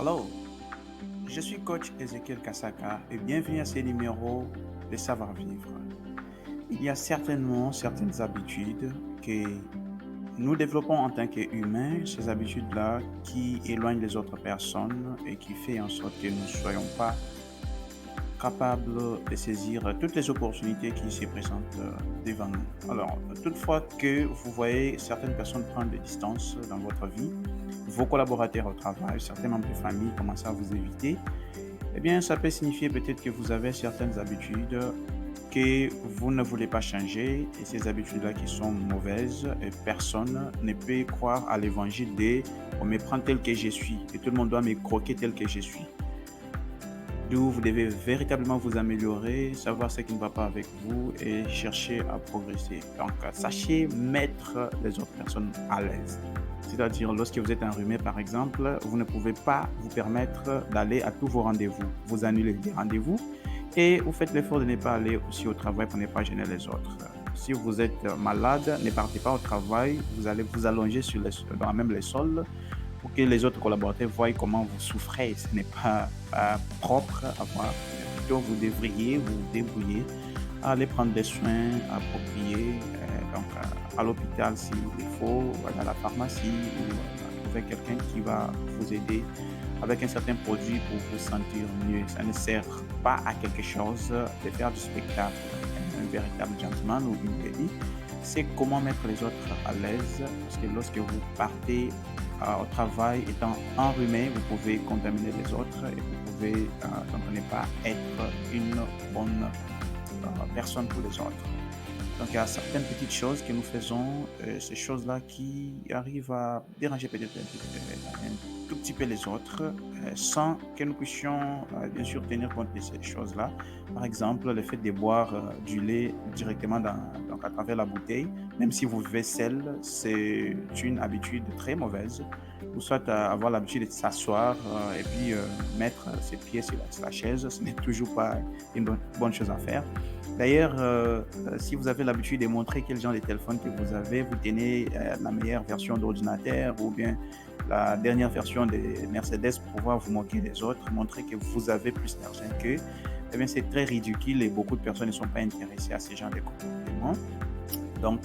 Hello, je suis coach Ezekiel Kasaka et bienvenue à ce numéro de Savoir-vivre. Il y a certainement certaines habitudes que nous développons en tant qu'humains, ces habitudes-là qui éloignent les autres personnes et qui fait en sorte que nous ne soyons pas capables de saisir toutes les opportunités qui se présentent devant nous. Alors, toutefois que vous voyez certaines personnes prendre des distances dans votre vie, vos collaborateurs au travail, certains membres de famille commencent à vous éviter, eh bien, ça peut signifier peut-être que vous avez certaines habitudes que vous ne voulez pas changer et ces habitudes-là qui sont mauvaises et personne ne peut croire à l'évangile de on me prend tel que je suis et tout le monde doit me croquer tel que je suis. D'où vous devez véritablement vous améliorer, savoir ce qui ne va pas avec vous et chercher à progresser. Donc, sachez mettre les autres personnes à l'aise. C'est-à-dire, lorsque vous êtes enrhumé, par exemple, vous ne pouvez pas vous permettre d'aller à tous vos rendez-vous. Vous annulez des rendez-vous et vous faites l'effort de ne pas aller aussi au travail pour ne pas gêner les autres. Si vous êtes malade, ne partez pas au travail, vous allez vous allonger dans même les sols pour que les autres collaborateurs voient comment vous souffrez. Ce n'est pas propre à voir. Plutôt, vous devriez vous débrouiller à aller prendre des soins appropriés, à l'hôpital s'il le faut, à la pharmacie, ou trouver quelqu'un qui va vous aider avec un certain produit pour vous sentir mieux. Ça ne sert pas à quelque chose de faire du spectacle. Un véritable gentleman ou une lady, c'est comment mettre les autres à l'aise, parce que lorsque vous partez au travail étant enrhumé, vous pouvez contaminer les autres et vous pouvez donc ne pas être une bonne personne pour les autres. Donc il y a certaines petites choses que nous faisons, ces choses-là qui arrivent à déranger peut-être un tout petit peu les autres, sans que nous puissions bien sûr tenir compte de ces choses-là. Par exemple, le fait de boire du lait directement donc à travers la bouteille, même si vous vivez seul, c'est une habitude très mauvaise. Ou soit avoir l'habitude de s'asseoir et puis mettre ses pieds sur la chaise, ce n'est toujours pas une bonne chose à faire. D'ailleurs, si vous avez l'habitude de montrer quel genre de téléphone que vous avez, vous tenez la meilleure version d'ordinateur ou bien la dernière version de Mercedes pour pouvoir vous moquer des autres, montrer que vous avez plus d'argent qu'eux, eh bien c'est très ridicule et beaucoup de personnes ne sont pas intéressées à ce genre de comportement. Donc,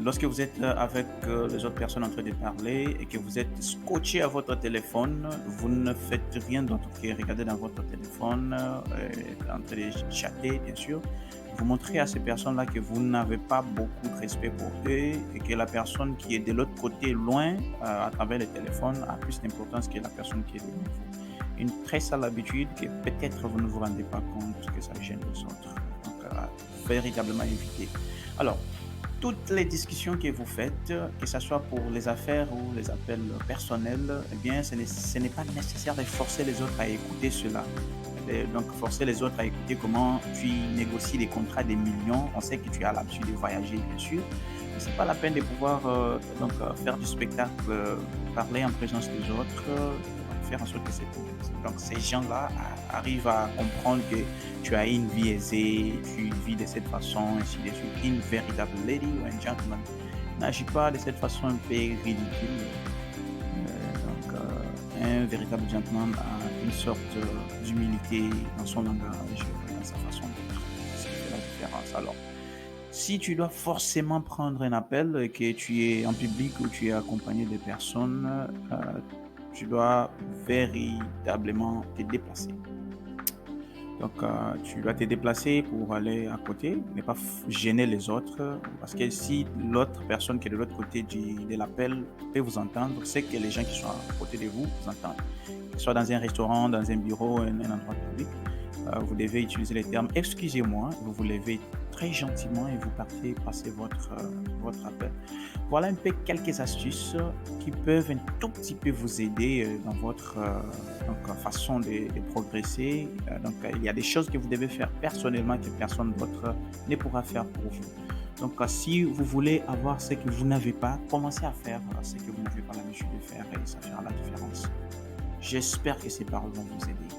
lorsque vous êtes avec les autres personnes en train de parler et que vous êtes scotché à votre téléphone, vous ne faites rien d'autre que regarder dans votre téléphone, en train de chatter, bien sûr. Vous montrez à ces personnes-là que vous n'avez pas beaucoup de respect pour eux et que la personne qui est de l'autre côté, loin, à travers le téléphone, a plus d'importance que la personne qui est devant vous. Une très sale habitude que peut-être vous ne vous rendez pas compte que ça gêne les autres. Donc, véritablement éviter. Alors, toutes les discussions que vous faites, que ce soit pour les affaires ou les appels personnels, eh bien, ce n'est pas nécessaire de forcer les autres à écouter cela. Donc, forcer les autres à écouter comment tu négocies des contrats des millions. On sait que tu as l'habitude de voyager, bien sûr. Mais ce n'est pas la peine de pouvoir faire du spectacle, parler en présence des autres, faire en sorte que donc ces gens-là arrivent à comprendre que tu as une vie aisée, tu vis de cette façon, ainsi de suite. Une véritable lady ou un gentleman n'agit pas de cette façon un peu ridicule. Un véritable gentleman a une sorte d'humilité dans son langage, dans sa façon d'être. C'est ce qui fait la différence. Alors, si tu dois forcément prendre un appel et que tu es en public ou tu es accompagné de personnes, tu dois véritablement te déplacer. Donc, tu dois te déplacer pour aller à côté, ne pas gêner les autres, parce que si l'autre personne qui est de l'autre côté de l'appel peut vous entendre, c'est que les gens qui sont à côté de vous vous entendent. Que ce soit dans un restaurant, dans un bureau, un endroit public, vous devez utiliser les termes excusez-moi, vous vous levez très gentiment et vous partez passer votre appel. Voilà un peu quelques astuces qui peuvent un tout petit peu vous aider dans votre façon de progresser. Il y a des choses que vous devez faire personnellement que personne d'autre ne pourra faire pour vous. Donc, si vous voulez avoir ce que vous n'avez pas, commencez à faire ce que vous n'avez pas l'habitude de faire et ça fera la différence. J'espère que ces paroles vont vous aider.